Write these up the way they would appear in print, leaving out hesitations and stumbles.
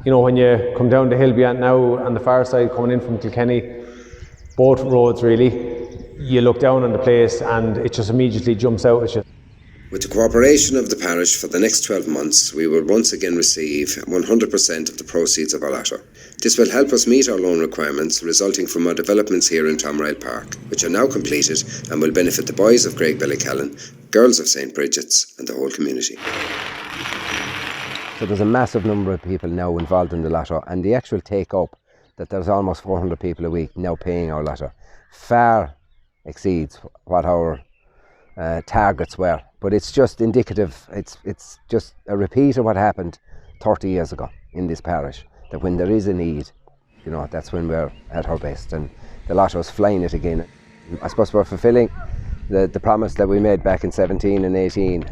you know, when you come down the hill beyond now on the far side coming in from Kilkenny, both roads really, you look down on the place and it just immediately jumps out at you. With the cooperation of the parish for the next 12 months, we will once again receive 100% of the proceeds of our Lotto. This will help us meet our loan requirements resulting from our developments here in Tomrail Park, which are now completed and will benefit the boys of Graigue-Ballycallan, girls of St. Brigid's and the whole community. So there's a massive number of people now involved in the Lotto, and the actual take-up that there's almost 400 people a week now paying our Lotto far exceeds what our targets were. But it's just indicative, it's just a repeat of what happened 30 years ago in this parish, that when there is a need, you know, that's when we're at our best, and the Lotto is flying it again. I suppose we're fulfilling the promise that we made back in 17 and 18.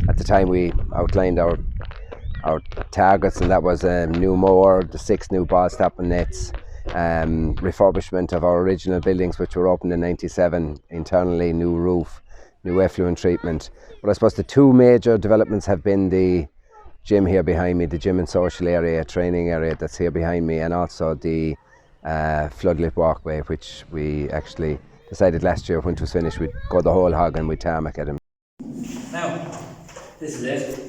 At the time we outlined our targets, and that was a new mower, the 6 new ball stopping nets, refurbishment of our original buildings which were opened in 97, internally new roof, new effluent treatment. But I suppose the 2 major developments have been the gym here behind me, the gym and social area, training area that's here behind me, and also the floodlit walkway, which we actually decided last year when it was finished we'd go the whole hog and we'd tarmac it. Now, this is it.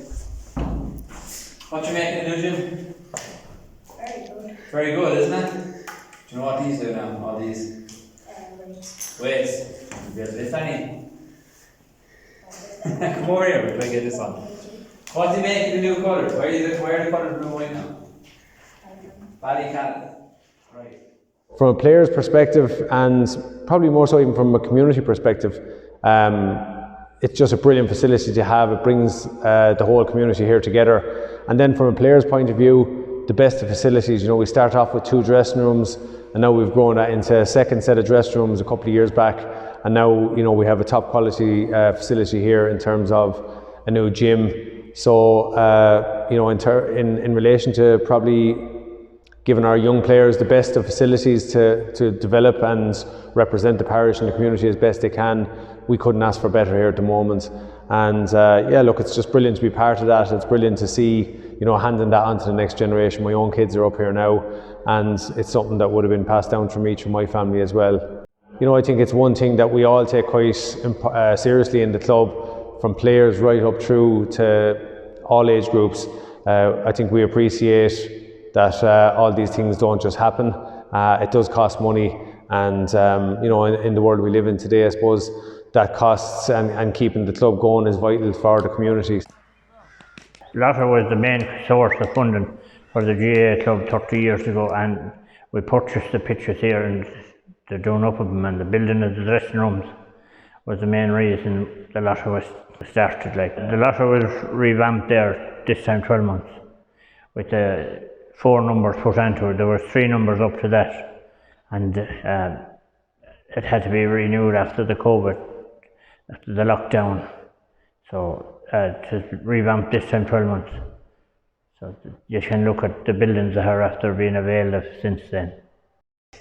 What you making in the gym? Very good. Very good, isn't it? Do you know what these do now? All these? Weights. You be able to lift any? Come over here, we'll try to get this on. What's he making the new colours? Where are the colours blue and white now? Ballycallan. Right. From a player's perspective, and probably more so even from a community perspective, it's just a brilliant facility to have. It brings the whole community here together. And then from a player's point of view, the best of facilities, you know, we start off with 2 dressing rooms, and now we've grown that into a second set of dressing rooms a couple of years back. And now, you know, we have a top quality facility here in terms of a new gym. So, you know, in relation to probably giving our young players the best of facilities to develop and represent the parish and the community as best they can, we couldn't ask for better here at the moment. And yeah, look, it's just brilliant to be part of that. It's brilliant to see, you know, handing that on to the next generation. My own kids are up here now, and it's something that would have been passed down from me to my family as well. You know, I think it's one thing that we all take quite seriously in the club, from players right up through to all age groups. I think we appreciate that all these things don't just happen. It does cost money, and you know, in the world we live in today, I suppose that costs, and keeping the club going is vital for the community. Lotto was the main source of funding for the GAA club 30 years ago, and we purchased the pitches here and the doing up of them, and the building of the dressing rooms was the main reason the Lotto was started. Like, the Lotto was revamped there this time 12 months with the 4 numbers put onto it. There were 3 numbers up to that, and it had to be renewed after the COVID, after the lockdown. So to revamp this time 12 months. So you can look at the buildings that are after being availed of since then.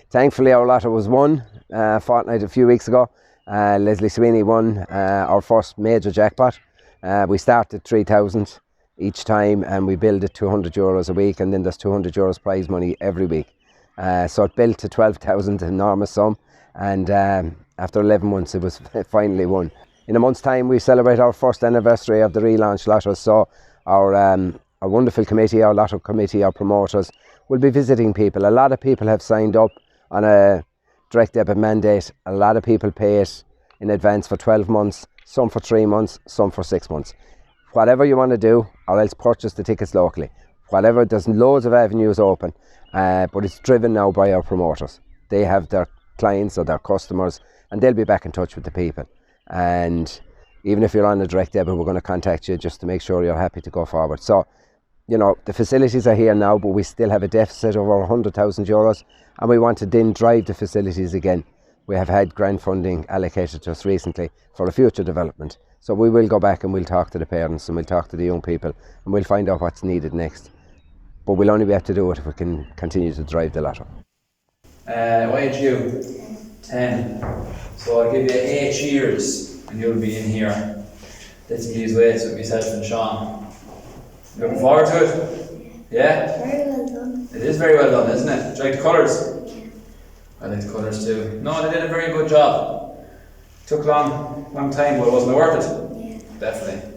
Thankfully our Lotto was won a fortnight, a few weeks ago. Leslie Sweeney won our first major jackpot. We started 3,000 each time, and we billed it €200 a week, and then there's €200 prize money every week. So it built to 12,000, enormous sum, and after 11 months it was finally won. In a month's time we celebrate our first anniversary of the relaunched Lotto, so our wonderful committee, our Lotto committee, our promoters, will be visiting people. A lot of people have signed up on a direct debit mandate. A lot of people pay it in advance for 12 months, some for 3 months, some for 6 months. Whatever you want to do, or else purchase the tickets locally. Whatever, there's loads of avenues open, but it's driven now by our promoters. They have their clients or their customers, and they'll be back in touch with the people. And even if you're on a direct debit, we're going to contact you just to make sure you're happy to go forward. So, you know, the facilities are here now, but we still have a deficit of over €100,000, and we want to then drive the facilities again. We have had grant funding allocated to us recently for a future development. So we will go back and we'll talk to the parents and we'll talk to the young people and we'll find out what's needed next. But we'll only be able to do it if we can continue to drive the Lotto. What age you? 10. So I'll give you 8 years and you'll be in here lifting these weights with myself and Sean. Looking forward to it? Yeah? Very well done. It is very well done, isn't it? Do you like the colours? Yeah. I like the colours too. No, they did a very good job. Took long time, but wasn't it worth it? Yeah. Definitely.